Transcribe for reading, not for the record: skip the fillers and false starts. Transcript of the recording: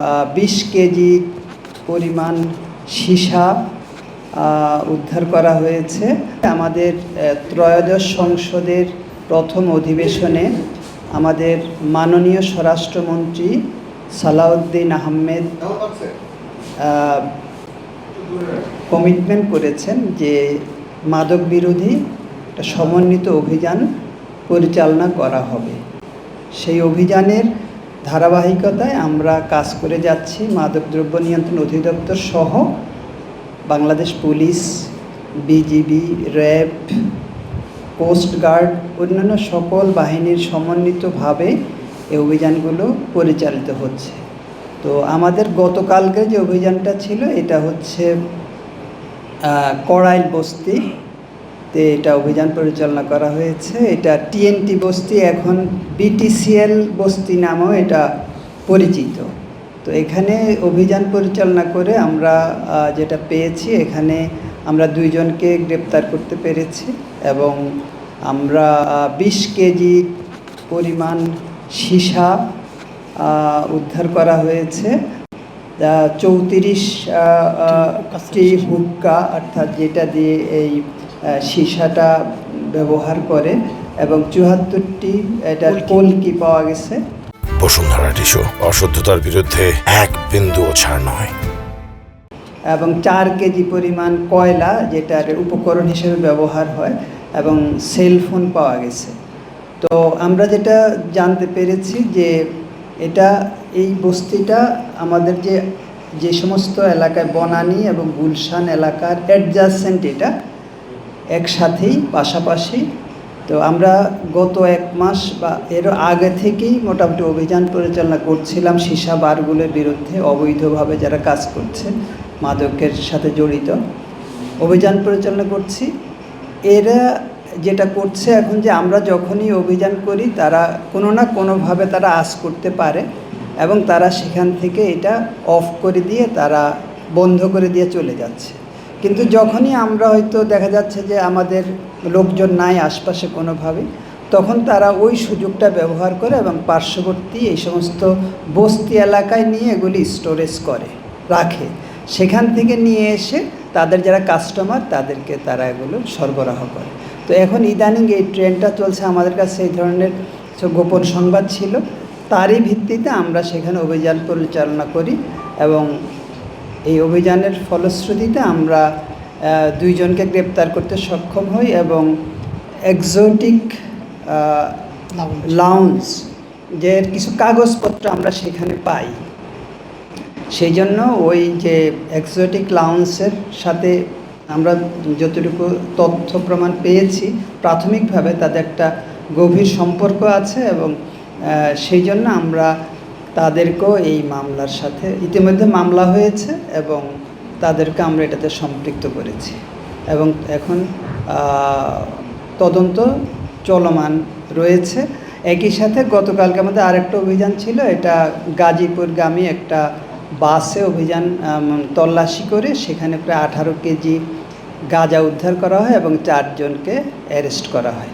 20 KG পরিমাণ সীসা উদ্ধার করা হয়েছে। আমাদের ত্রয়োদশ সংসদের প্রথম অধিবেশনে আমাদের মাননীয় স্বরাষ্ট্রমন্ত্রী সালাউদ্দিন আহমেদ কমিটমেন্ট করেছেন যে মাদক বিরোধী একটা সমন্বিত অভিযান পরিচালনা করা হবে। সেই অভিযানের ধারাবাহিকতায় আমরা কাজ করে যাচ্ছি। মাদকদ্রব্য নিয়ন্ত্রণ অধিদপ্তর সহ Bangladesh police, BGB, RAB, coast guard, অন্যান্য সকল বাহিনীর সমন্বিতভাবে এই অভিযানগুলো পরিচালিত হচ্ছে। তো আমাদের গতকালকে যে অভিযানটা ছিল এটা হচ্ছে কড়াইল বস্তিতে এটা অভিযান পরিচালনা করা হয়েছে। এটা টিএনটি বস্তি, এখন বিটিসিএল বস্তি নামেও এটা পরিচিত। তো এখানে অভিযান পরিচালনা করে আমরা যেটা পেয়েছি, এখানে আমরা 2 জনকে গ্রেপ্তার করতে পেরেছি এবং আমরা 20 কেজি পরিমাণ সীসা উদ্ধার করা হয়েছে। 34টি হুক্কা, অর্থাৎ যেটা দিয়ে এই সীসাটা ব্যবহার করে, এবং 74টি এটা কলকি পাওয়া গেছে। বসুন্ধরা টিস্যু, অশুদ্ধতার বিরুদ্ধে এক বিন্দুও ছাড় নয়। এবং 4 কেজি পরিমাণ কয়লা, যেটার উপকরণ হিসেবে ব্যবহার হয়, এবং সেলফোন পাওয়া গেছে। তো আমরা যেটা জানতে পেরেছি যে এই বস্তিটা আমাদের যে সমস্ত এলাকায় বনানী এবং গুলশান এলাকার অ্যাডজাসেন্ট, এটা একসাথেই পাশাপাশি। তো আমরা গত 1 মাস বা এর আগে থেকেই মোটামুটি অভিযান পরিচালনা করছিলাম সীসা বারগুলোর বিরুদ্ধে, অবৈধভাবে যারা কাজ করছে, মাদকের সাথে জড়িত, অভিযান পরিচালনা করছি। এরা যেটা করছে এখন, যে আমরা যখনই অভিযান করি তারা কোনো না কোনোভাবে তারা আঁচ করতে পারে এবং তারা সেখান থেকে এটা অফ করে দিয়ে, তারা বন্ধ করে দিয়ে চলে যাচ্ছে। কিন্তু যখনই আমরা হয়তো দেখা যাচ্ছে যে আমাদের লোকজন নাই আশপাশে কোনোভাবে, তখন তারা ওই সুযোগটা ব্যবহার করে এবং পার্শ্ববর্তী এই সমস্ত বস্তি এলাকায় নিয়ে এগুলি স্টোরেজ করে রাখে। সেখান থেকে নিয়ে এসে তাদের যারা কাস্টমার তাদেরকে তারা এগুলো সরবরাহ করে। তো এখন ইদানিং এই ট্রেন্ডটা চলছে, আমাদের কাছে এই ধরনের গোপন সংবাদ ছিল, তারই ভিত্তিতে আমরা সেখানে অভিযান পরিচালনা করি এবং এই অভিযানের ফলশ্রুতিতে আমরা 2 জনকে গ্রেপ্তার করতে সক্ষম হই এবং এক্সোটিক লাউঞ্জ যে কিছু কাগজপত্র আমরা সেখানে পাই। সেই জন্য ওই যে এক্সোটিক লাউঞ্জের সাথে আমরা যতটুকু তথ্য প্রমাণ পেয়েছি, প্রাথমিকভাবে তাদের একটা গভীর সম্পর্ক আছে এবং সেই জন্য আমরা তাদেরকেও এই মামলার সাথে, ইতিমধ্যে মামলা হয়েছে এবং তাদেরকে আমরা এটাতে সম্পৃক্ত করেছি এবং এখন তদন্ত চলমান রয়েছে। একই সাথে গতকালকে আমাদের আরেকটা অভিযান ছিল, এটা গাজীপুরগামী একটা বাসে অভিযান তল্লাশি করে সেখানে প্রায় 18 কেজি গাঁজা উদ্ধার করা হয় এবং 4 জনকে অ্যারেস্ট করা হয়।